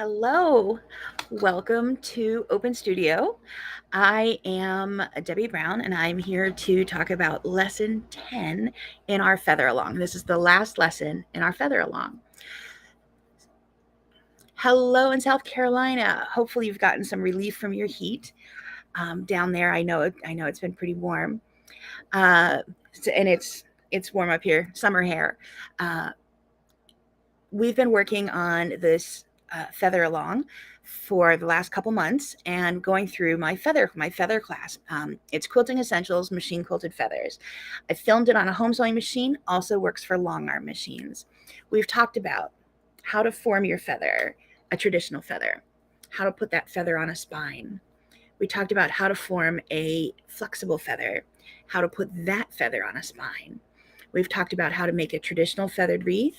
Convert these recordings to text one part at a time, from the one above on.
Hello, welcome to Open Studio. I am Debbie Brown and I'm here to talk about lesson 10 in our Feather Along. This is the last lesson in our Feather Along. Hello in South Carolina. Hopefully you've gotten some relief from your heat down there. I know it's been pretty warm, and it's warm up here. Summer hair. Uh, we've been working on this Feather Along for the last couple months and going through my feather class. It's Quilting Essentials Machine Quilted Feathers. I filmed it on a home sewing machine, also works for long arm machines. We've talked about how to form your feather, a traditional feather, how to put that feather on a spine. We talked about how to form a flexible feather, how to put that feather on a spine. We've talked about how to make a traditional feathered wreath.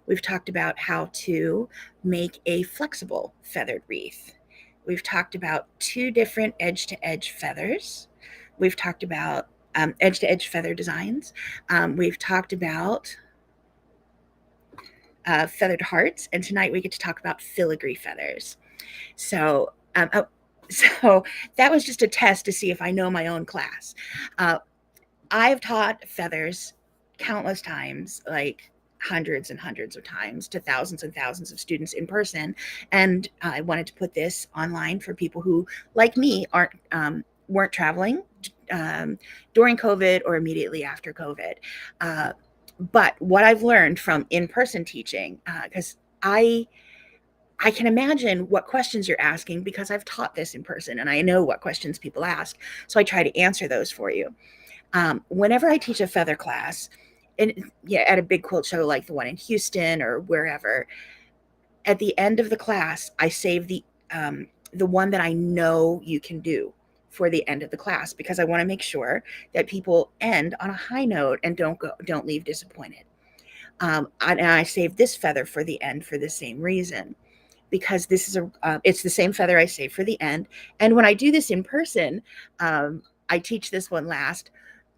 We've talked about how to make a flexible feathered wreath. We've talked about two different edge-to-edge feathers. We've talked about edge-to-edge feather designs. We've talked about feathered hearts, and tonight we get to talk about filigree feathers. So that was just a test to see if I know my own class. I've taught feathers countless times, like hundreds and hundreds of times, to thousands and thousands of students in person. And I wanted to put this online for people who, like me, weren't traveling during COVID or immediately after COVID. But what I've learned from in-person teaching, because I can imagine what questions you're asking because I've taught this in person and I know what questions people ask. So I try to answer those for you. Whenever I teach a feather class, and at a big quilt show like the one in Houston or wherever, at the end of the class, I save the one that I know you can do for the end of the class because I want to make sure that people end on a high note and don't leave disappointed. And I save this feather for the end for the same reason, because this is it's the same feather I save for the end. And when I do this in person, I teach this one last,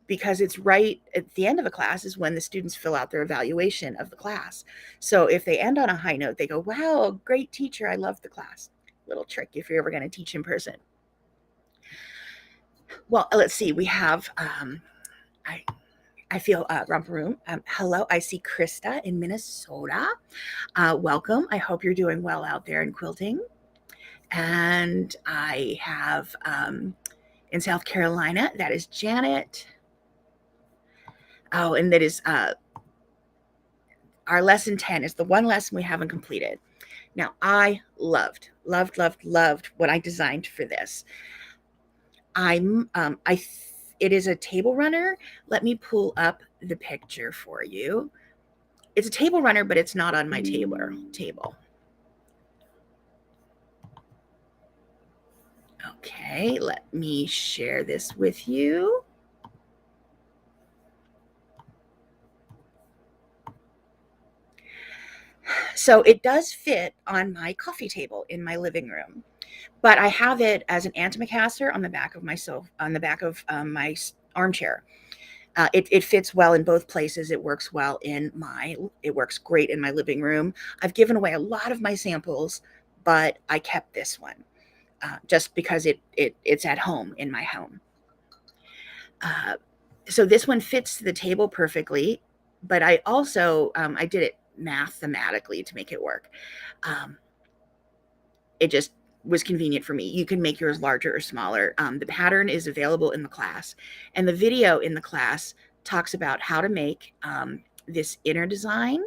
because it's right at the end of the class is when the students fill out their evaluation of the class. So if they end on a high note, they go, wow, great teacher, I love the class. Little trick if you're ever going to teach in person. Well, let's see. We have, I feel romper room. Hello, I see Krista in Minnesota. Welcome. I hope you're doing well out there in quilting. And I have in South Carolina, that is Janet. Oh, and that is our lesson 10 is the one lesson we haven't completed. Now, I loved what I designed for this. It is a table runner. Let me pull up the picture for you. It's a table runner, but it's not on my table. Okay, let me share this with you. So it does fit on my coffee table in my living room, but I have it as an antimacassar on the back of my my armchair. It fits well in both places. It works great in my living room. I've given away a lot of my samples, but I kept this one just because it's at home in my home. So this one fits the table perfectly, but I also I did it mathematically to make it work. It just was convenient for me. You can make yours larger or smaller. The pattern is available in the class, and the video in the class talks about how to make this inner design,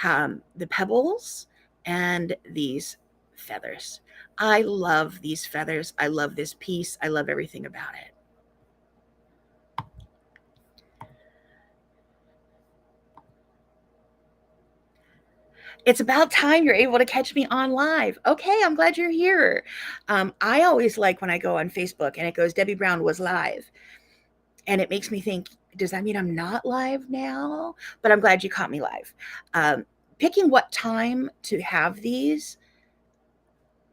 the pebbles, and these feathers. I love these feathers. I love this piece. I love everything about it. It's about time you're able to catch me on live. Okay, I'm glad you're here. I always like when I go on Facebook and it goes, Debbie Brown was live. And it makes me think, does that mean I'm not live now? But I'm glad you caught me live. Picking what time to have these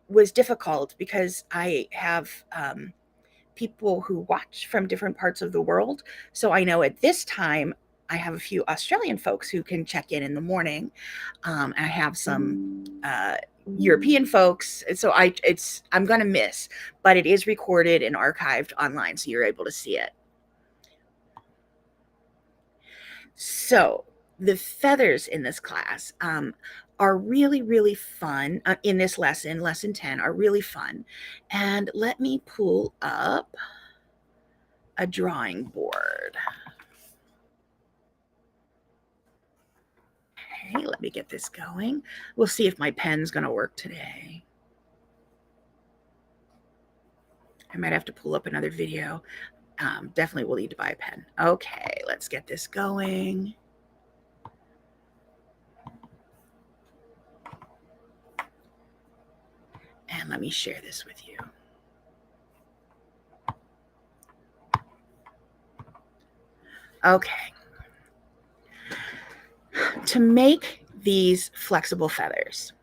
was difficult because I have people who watch from different parts of the world. So I know at this time, I have a few Australian folks who can check in the morning. I have some European folks. So I'm going to miss, but it is recorded and archived online, so you're able to see it. So the feathers in this class are really, really fun. In this lesson, lesson 10, are really fun. And let me pull up a drawing board. Okay, let me get this going. We'll see if my pen's going to work today. I might have to pull up another video. Definitely will need to buy a pen. Okay, let's get this going. And let me share this with you. Okay. To make these flexible feathers,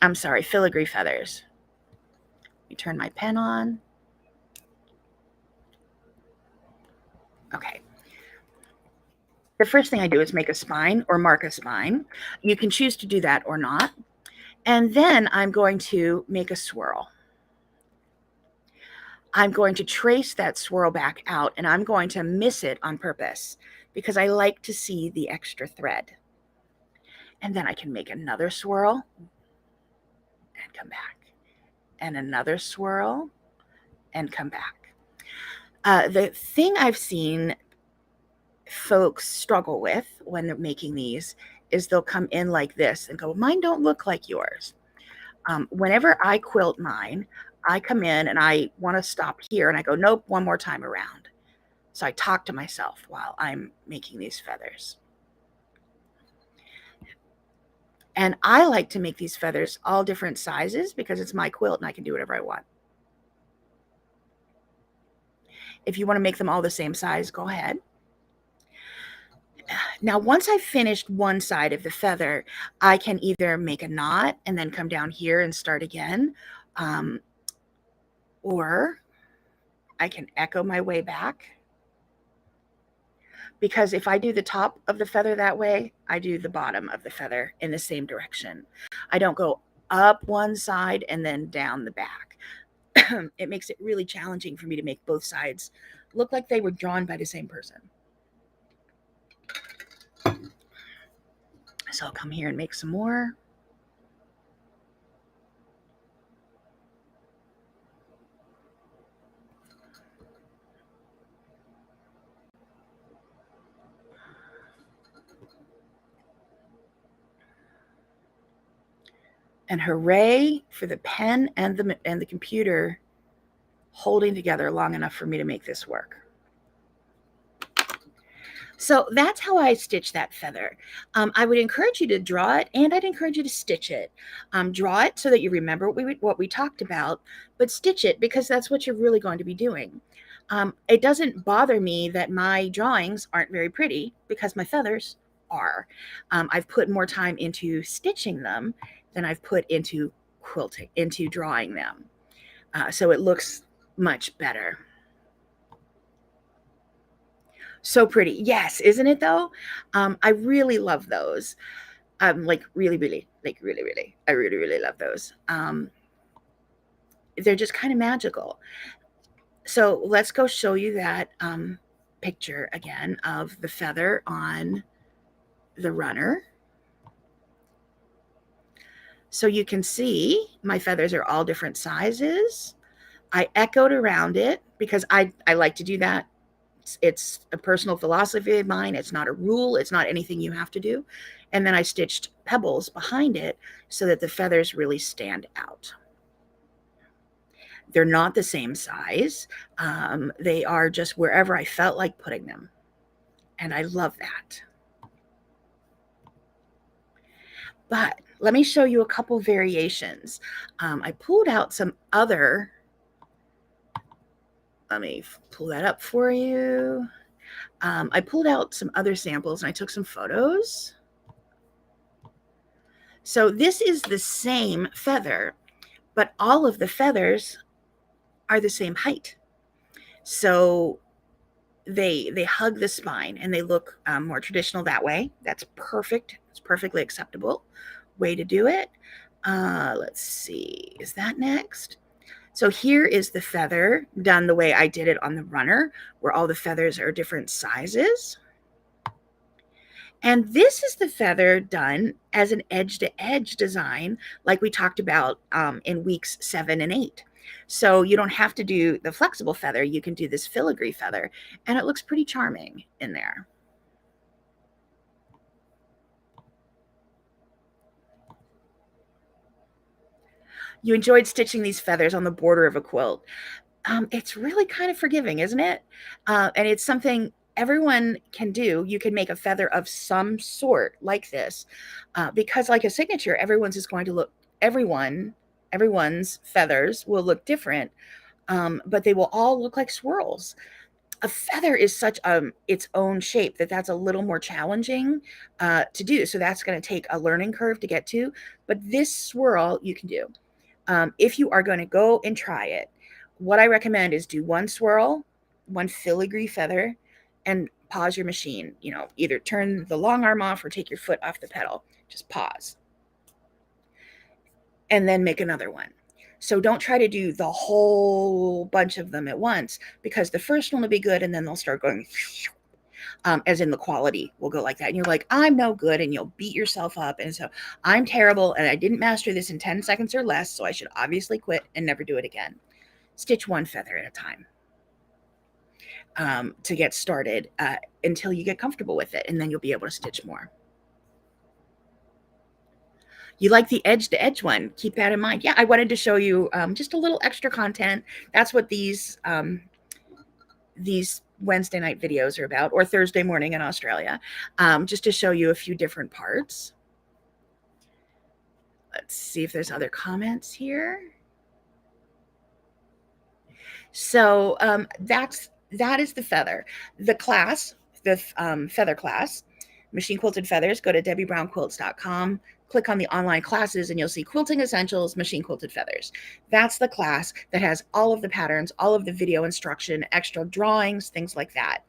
I'm sorry, filigree feathers. Let me turn my pen on. Okay. The first thing I do is make a spine or mark a spine. You can choose to do that or not. And then I'm going to make a swirl. I'm going to trace that swirl back out, and I'm going to miss it on purpose because I like to see the extra thread. And then I can make another swirl and come back, and another swirl and come back. The thing I've seen folks struggle with when they're making these is they'll come in like this and go, mine don't look like yours. Whenever I quilt mine, I come in and I want to stop here and I go, nope, one more time around. So I talk to myself while I'm making these feathers. And I like to make these feathers all different sizes because it's my quilt and I can do whatever I want. If you want to make them all the same size, go ahead. Now, once I've finished one side of the feather, I can either make a knot and then come down here and start again, or I can echo my way back. Because if I do the top of the feather that way, I do the bottom of the feather in the same direction. I don't go up one side and then down the back. It makes it really challenging for me to make both sides look like they were drawn by the same person. So I'll come here and make some more. And hooray for the pen and the computer holding together long enough for me to make this work. So that's how I stitch that feather. I would encourage you to draw it, and I'd encourage you to stitch it. Draw it so that you remember what we talked about, but stitch it because that's what you're really going to be doing. It doesn't bother me that my drawings aren't very pretty because my feathers are. I've put more time into stitching them than I've put into quilting, into drawing them. So it looks much better. So pretty. Yes, isn't it though? I really love those. Like really, really, I really, really love those. They're just kind of magical. So let's go show you that picture again of the feather on the runner. So you can see my feathers are all different sizes. I echoed around it because I like to do that. It's a personal philosophy of mine. It's not a rule. It's not anything you have to do. And then I stitched pebbles behind it so that the feathers really stand out. They're not the same size. They are just wherever I felt like putting them. And I love that. But let me show you a couple variations. I pulled out some other, let me pull that up for you. I pulled out some other samples and I took some photos. So this is the same feather, but all of the feathers are the same height. So they hug the spine and they look more traditional that way. That's perfect. It's perfectly acceptable way to do it. Let's see, is that next? So here is the feather done the way I did it on the runner, where all the feathers are different sizes. And this is the feather done as an edge-to-edge design, like we talked about in weeks 7 and 8. So you don't have to do the flexible feather. You can do this filigree feather, and it looks pretty charming in there. You enjoyed stitching these feathers on the border of a quilt. It's really kind of forgiving, isn't it? And it's something everyone can do. You can make a feather of some sort like this, because like a signature, everyone's feathers will look different, but they will all look like swirls. A feather is such its own shape that's a little more challenging to do. So that's going to take a learning curve to get to. But this swirl you can do. If you are going to go and try it, what I recommend is do one swirl, one filigree feather, and pause your machine. Either turn the long arm off or take your foot off the pedal. Just pause. And then make another one. So don't try to do the whole bunch of them at once, because the first one will be good and then they'll start going, as in the quality will go like that. And you're like, I'm no good, and you'll beat yourself up. And so I'm terrible and I didn't master this in 10 seconds or less, so I should obviously quit and never do it again. Stitch one feather at a time to get started until you get comfortable with it, and then you'll be able to stitch more. You like the edge to edge one, keep that in mind. Yeah, I wanted to show you just a little extra content. That's what these Wednesday night videos are about, or Thursday morning in Australia, just to show you a few different parts. Let's see if there's other comments here. So that is the feather. The class, the feather class, Machine Quilted Feathers. Go to debbiebrownquilts.com, click on the online classes, and you'll see Quilting Essentials, Machine Quilted Feathers. That's the class that has all of the patterns, all of the video instruction, extra drawings, things like that.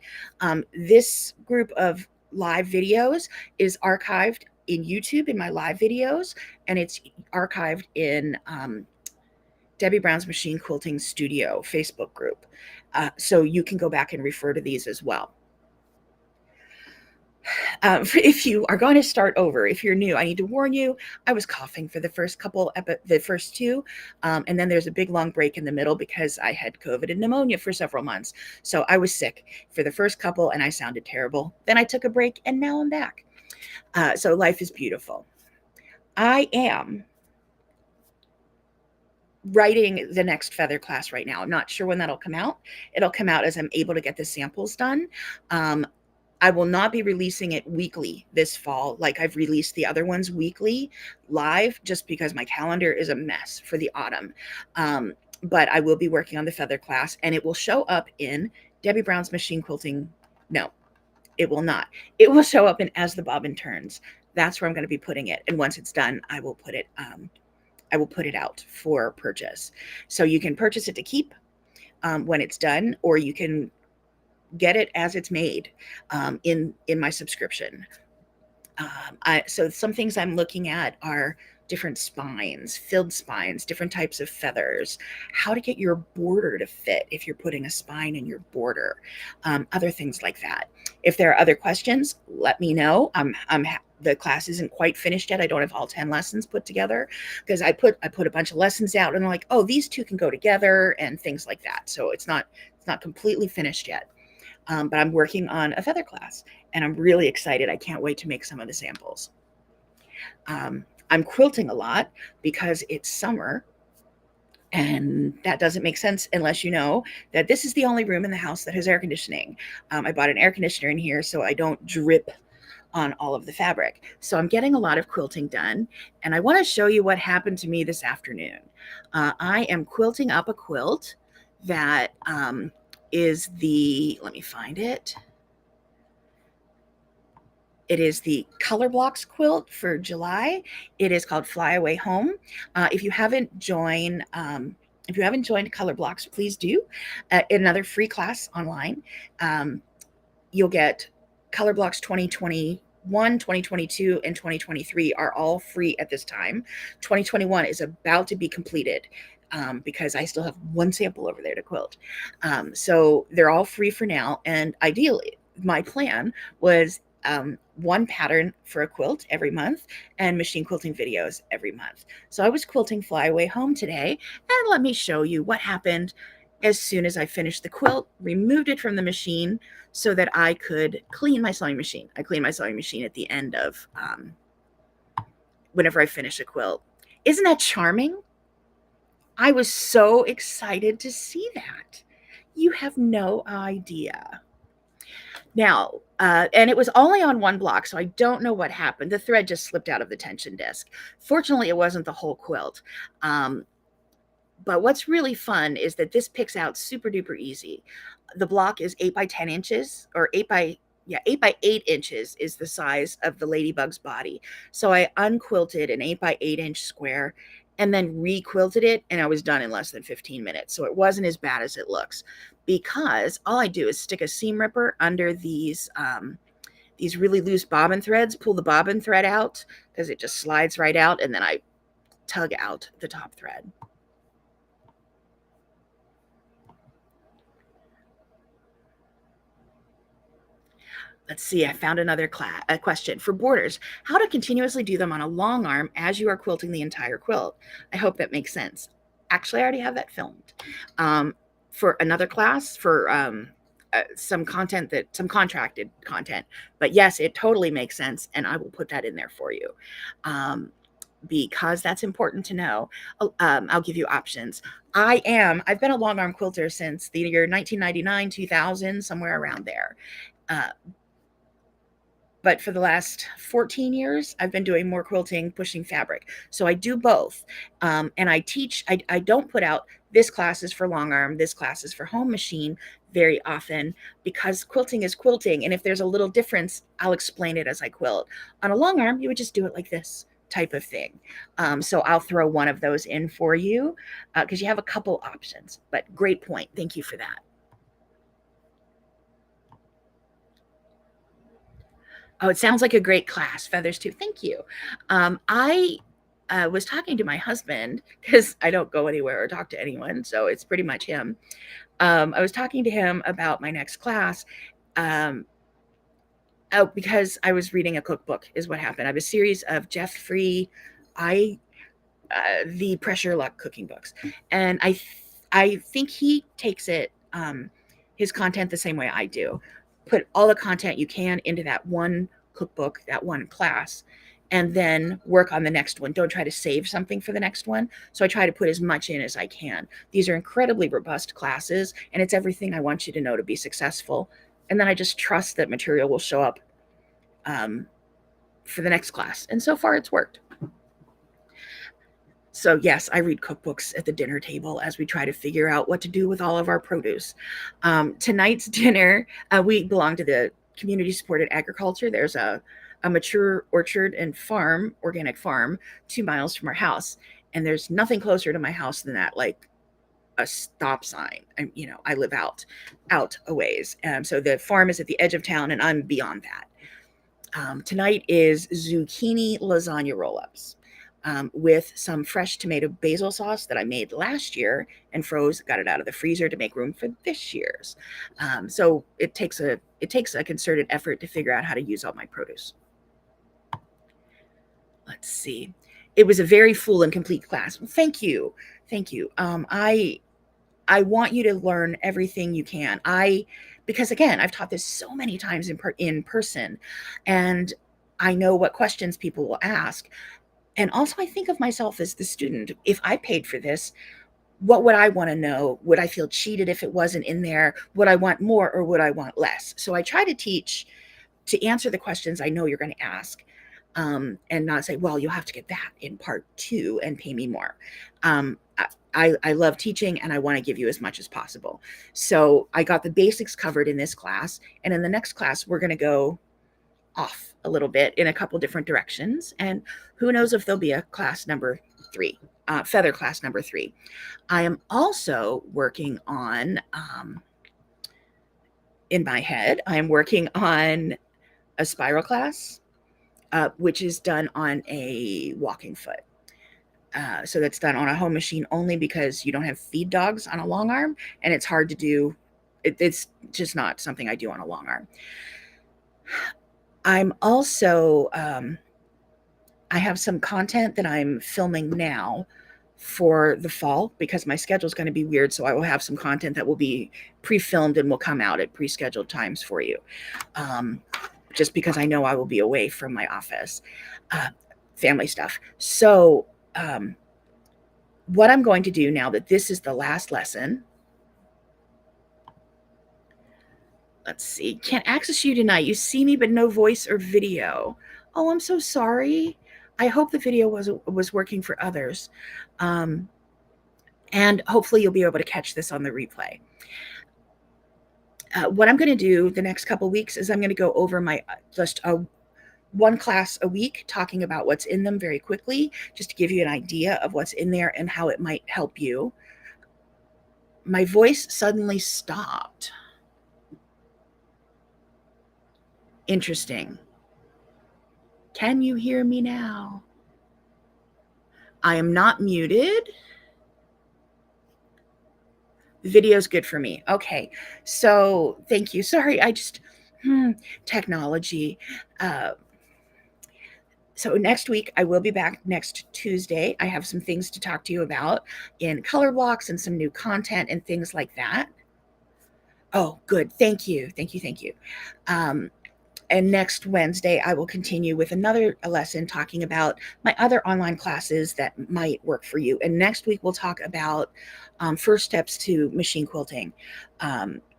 This group of live videos is archived in YouTube in my live videos, and it's archived in Debbie Brown's Machine Quilting Studio Facebook group. So you can go back and refer to these as well. If you are going to start over, if you're new, I need to warn you, I was coughing for the first two, and then there's a big long break in the middle because I had COVID and pneumonia for several months. So I was sick for the first couple and I sounded terrible. Then I took a break and now I'm back. So life is beautiful. I am writing the next feather class right now. I'm not sure when that'll come out. It'll come out as I'm able to get the samples done. I will not be releasing it weekly this fall like I've released the other ones weekly live, just because my calendar is a mess for the autumn. But I will be working on the feather class, and it will show up in Debbie Brown's Machine Quilting. No, it will not. It will show up in As the Bobbin Turns. That's where I'm going to be putting it. And once it's done, I will put it out for purchase. So you can purchase it to keep when it's done, or you can get it as it's made in my subscription. So some things I'm looking at are different spines, filled spines, different types of feathers, how to get your border to fit if you're putting a spine in your border, other things like that. If there are other questions, let me know. The class isn't quite finished yet. I don't have all 10 lessons put together, because I put a bunch of lessons out and I'm like, oh, these two can go together and things like that. So it's not completely finished yet. But I'm working on a feather class and I'm really excited. I can't wait to make some of the samples. I'm quilting a lot because it's summer, and that doesn't make sense unless you know that this is the only room in the house that has air conditioning. I bought an air conditioner in here so I don't drip on all of the fabric. So I'm getting a lot of quilting done, and I want to show you what happened to me this afternoon. I am quilting up a quilt that is let me find it. It is the Color Blocks quilt for July. It is called Fly Away Home. If you haven't joined if you haven't joined Color Blocks, please do. Another free class online. You'll get Color Blocks 2021, 2022, and 2023 are all free at this time. 2021 is about to be completed because I still have one sample over there to quilt. So they're all free for now. And ideally, my plan was one pattern for a quilt every month and machine quilting videos every month. So I was quilting Fly Away Home today, and let me show you what happened as soon as I finished the quilt, removed it from the machine so that I could clean my sewing machine. I clean my sewing machine at the end of whenever I finish a quilt. Isn't that charming? I was so excited to see that. You have no idea. Now, and it was only on one block, so I don't know what happened. The thread just slipped out of the tension disc. Fortunately, it wasn't the whole quilt. But what's really fun is that this picks out super duper easy. The block is 8 by 10 inches, or 8 by 8 inches is the size of the ladybug's body. So I unquilted an 8 by 8 inch square and then requilted it, and I was done in less than 15 minutes. So it wasn't as bad as it looks, because all I do is stick a seam ripper under these really loose bobbin threads, pull the bobbin thread out because it just slides right out, and then I tug out the top thread. Let's see, I found another question. For borders, how to continuously do them on a long arm as you are quilting the entire quilt. I hope that makes sense. Actually, I already have that filmed. For another class, for some contracted content. But yes, it totally makes sense, and I will put that in there for you. Because that's important to know. I'll give you options. I've been a long arm quilter since the year 1999, 2000, somewhere around there. But for the last 14 years, I've been doing more quilting, pushing fabric. So I do both. And I teach, I don't put out this class is for long arm, this class is for home machine very often, because quilting is quilting. And if there's a little difference, I'll explain it as I quilt. On a long arm, you would just do it like this type of thing. So I'll throw one of those in for you because you have a couple options. But great point. Thank you for that. Oh, it sounds like a great class. Feathers too. Thank you. I was talking to my husband because I don't go anywhere or talk to anyone, so it's pretty much him. I was talking to him about my next class. Because I was reading a cookbook is what happened. I have a series of Jeff Free, the Pressure Luck cooking books, and I think he takes it his content the same way I do. Put all the content you can into that one cookbook, that one class, and then work on the next one. Don't try to save something for the next one. So I try to put as much in as I can. These are incredibly robust classes, and it's everything I want you to know to be successful. And then I just trust that material will show up for the next class. And so far, it's worked. So yes, I read cookbooks at the dinner table as we try to figure out what to do with all of our produce. Tonight's dinner, we belong to the community supported agriculture. There's a mature orchard and farm, organic farm, 2 miles from our house. And there's nothing closer to my house than that, like a stop sign. And, I live out a ways. So the farm is at the edge of town and I'm beyond that. Tonight is zucchini lasagna roll-ups. With some fresh tomato basil sauce that I made last year and froze, got it out of the freezer to make room for this year's. So it takes a concerted effort to figure out how to use all my produce. Let's see. It was a very full and complete class. Thank you. I want you to learn everything you can. Because again, I've taught this so many times in person, and I know what questions people will ask. And also, I think of myself as the student. If I paid for this, what would I want to know? Would I feel cheated if it wasn't in there? Would I want more or would I want less? So I try to teach to answer the questions I know you're going to ask, and not say, well, you'll have to get that in part 2 and pay me more. I love teaching and I want to give you as much as possible. So I got the basics covered in this class. And in the next class, we're going to go off a little bit in a couple different directions. And who knows if there'll be a class number 3. Feather Class number 3. I am also working on, in my head, I am working on a spiral class, which is done on a walking foot. So that's done on a home machine only because you don't have feed dogs on a long arm, and it's hard to do. It's just not something I do on a long arm. I'm also, I have some content that I'm filming now for the fall because my schedule is going to be weird. So I will have some content that will be pre-filmed and will come out at pre-scheduled times for you. Just because I know I will be away from my office, family stuff. So, what I'm going to do now that this is the last lesson, let's see, can't access you tonight. You see me, but no voice or video. Oh, I'm so sorry. I hope the video was working for others. And hopefully you'll be able to catch this on the replay. What I'm going to do the next couple weeks is I'm going to go over my one class a week, talking about what's in them very quickly, just to give you an idea of what's in there and how it might help you. My voice suddenly stopped. Interesting. Can you hear me now? I am not muted. The video's good for me. Okay, so thank you. Sorry, I just, technology. So next week, I will be back next Tuesday. I have some things to talk to you about in color blocks and some new content and things like that. Oh, good. Thank you. Thank you. Thank you. And next Wednesday, I will continue with another lesson talking about my other online classes that might work for you. And next week, we'll talk about first steps to machine quilting,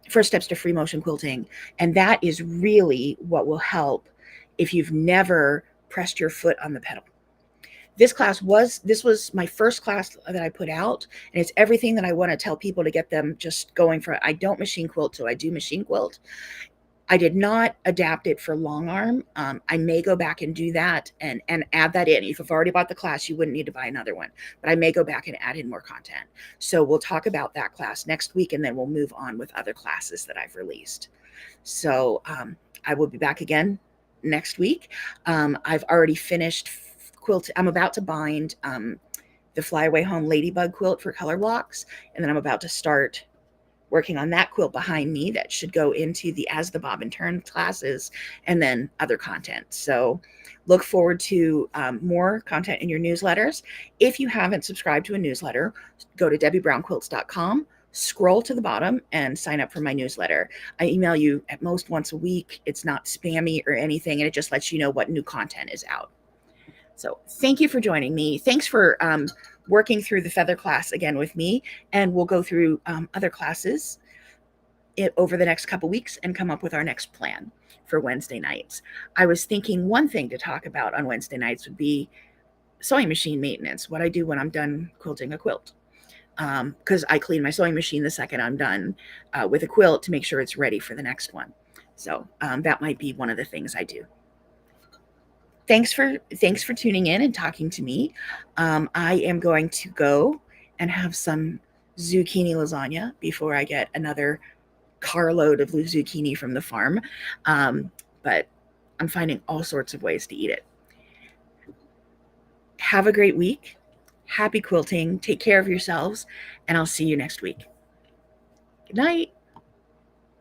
first steps to free motion quilting. And that is really what will help if you've never pressed your foot on the pedal. This was my first class that I put out, and it's everything that I want to tell people to get them just going for it. I don't machine quilt, so I do machine quilt. I did not adapt it for long arm. I may go back and do that and add that in. If you've already bought the class, you wouldn't need to buy another one, but I may go back and add in more content. So we'll talk about that class next week, and then we'll move on with other classes that I've released. So I will be back again next week. I've already finished quilt. I'm about to bind the Flyaway Home Ladybug quilt for color blocks, and then I'm about to start working on that quilt behind me that should go into the As the Bobbin Turn classes and then other content. So look forward to more content in your newsletters. If you haven't subscribed to a newsletter, go to debbiebrownquilts.com, scroll to the bottom and sign up for my newsletter. I email you at most once a week. It's not spammy or anything, and it just lets you know what new content is out. So thank you for joining me. Thanks for working through the feather class again with me, and we'll go through other classes over the next couple weeks and come up with our next plan for Wednesday nights. I was thinking one thing to talk about on Wednesday nights would be sewing machine maintenance, what I do when I'm done quilting a quilt. Because I clean my sewing machine the second I'm done with a quilt to make sure it's ready for the next one. So that might be one of the things I do. Thanks for tuning in and talking to me. I am going to go and have some zucchini lasagna before I get another carload of zucchini from the farm. But I'm finding all sorts of ways to eat it. Have a great week. Happy quilting. Take care of yourselves, and I'll see you next week. Good night.